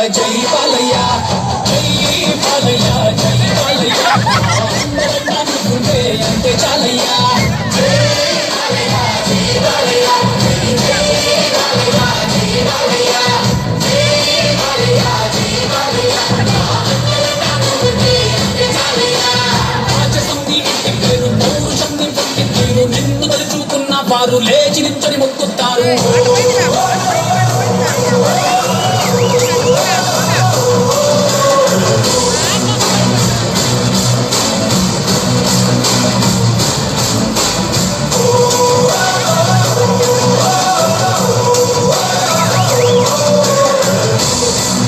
జై బాలయ్య జై బాలయ్య జై బాలయ్య అనుకుంటే అంతే చాలయ్యా వారు లేచి నించొని మొక్కుతారు.